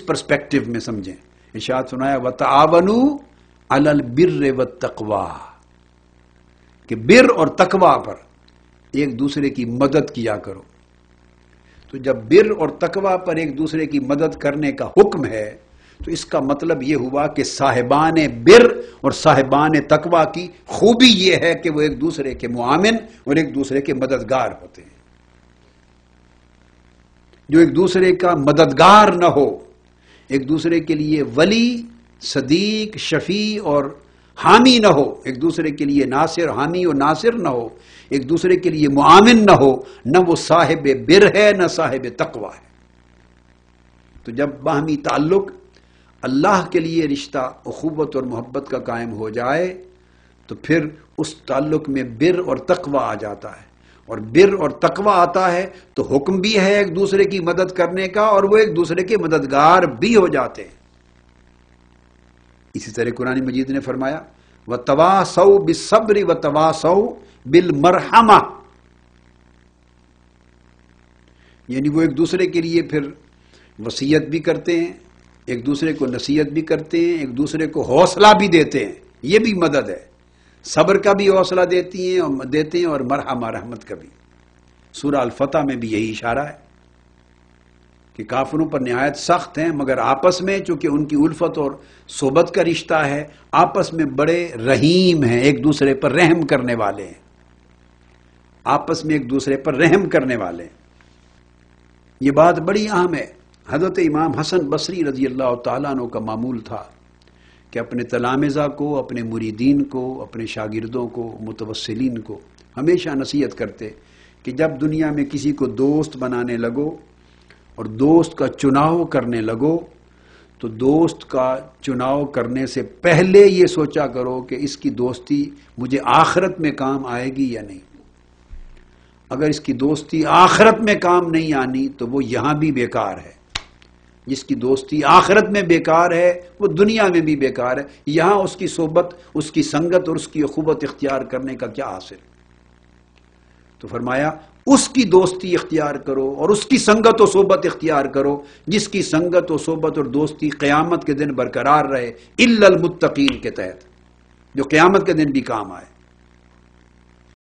Perspective میں سمجھیں. ارشاد سنایا وَتَعَاوَنُوا عَلَى الْبِرِّ وَالتَّقْوَى کہ بر اور تقوی پر ایک دوسرے کی مدد کیا کرو. تو جب بر اور تقوی پر ایک دوسرے کی مدد کرنے کا حکم ہے تو اس کا مطلب یہ ہوا کہ صاحبان بر اور صاحبان تقوی کی خوبی یہ ہے کہ وہ ایک دوسرے کے معاون اور ایک دوسرے کے مددگار ہوتے ہیں. جو ایک دوسرے کا مددگار نہ ہو، ایک دوسرے کے لیے ولی، صدیق، شفیع اور حامی نہ ہو، ایک دوسرے کے لیے ناصر، حامی اور ناصر نہ ہو، ایک دوسرے کے لیے معاون نہ ہو، نہ وہ صاحب بر ہے نہ صاحب تقوی ہے. تو جب باہمی تعلق اللہ کے لیے رشتہ اخوت اور محبت کا قائم ہو جائے تو پھر اس تعلق میں بر اور تقوی آ جاتا ہے، اور بر اور تقوی آتا ہے تو حکم بھی ہے ایک دوسرے کی مدد کرنے کا اور وہ ایک دوسرے کے مددگار بھی ہو جاتے ہیں. اسی طرح قرآن مجید نے فرمایا وَتَوَاصَوْا بِالصَّبْرِ وَتَوَاصَوْا بِالْمَرْحَمَةِ یعنی وہ ایک دوسرے کے لیے پھر وصیت بھی کرتے ہیں، ایک دوسرے کو نصیحت بھی کرتے ہیں، ایک دوسرے کو حوصلہ بھی دیتے ہیں. یہ بھی مدد ہے، صبر کا بھی حوصلہ دیتے ہیں اور مرحمہ رحمت کا بھی. سورہ الفتح میں بھی یہی اشارہ ہے کہ کافروں پر نہایت سخت ہیں مگر آپس میں چونکہ ان کی الفت اور صحبت کا رشتہ ہے آپس میں بڑے رحیم ہیں، ایک دوسرے پر رحم کرنے والے ہیں، آپس میں ایک دوسرے پر رحم کرنے والے ہیں. یہ بات بڑی اہم ہے. حضرت امام حسن بصری رضی اللہ تعالیٰ عنہ کا معمول تھا کہ اپنے تلامذہ کو، اپنے مریدین کو، اپنے شاگردوں کو، متوسلین کو ہمیشہ نصیحت کرتے کہ جب دنیا میں کسی کو دوست بنانے لگو اور دوست کا چناؤ کرنے لگو تو دوست کا چناؤ کرنے سے پہلے یہ سوچا کرو کہ اس کی دوستی مجھے آخرت میں کام آئے گی یا نہیں. اگر اس کی دوستی آخرت میں کام نہیں آنی تو وہ یہاں بھی بیکار ہے. جس کی دوستی آخرت میں بیکار ہے وہ دنیا میں بھی بیکار ہے. یہاں اس کی صحبت، اس کی سنگت اور اس کی اخوت اختیار کرنے کا کیا حاصل؟ تو فرمایا اس کی دوستی اختیار کرو اور اس کی سنگت و صحبت اختیار کرو جس کی سنگت و صحبت اور دوستی قیامت کے دن برقرار رہے، الا المتقین کے تحت، جو قیامت کے دن بھی کام آئے.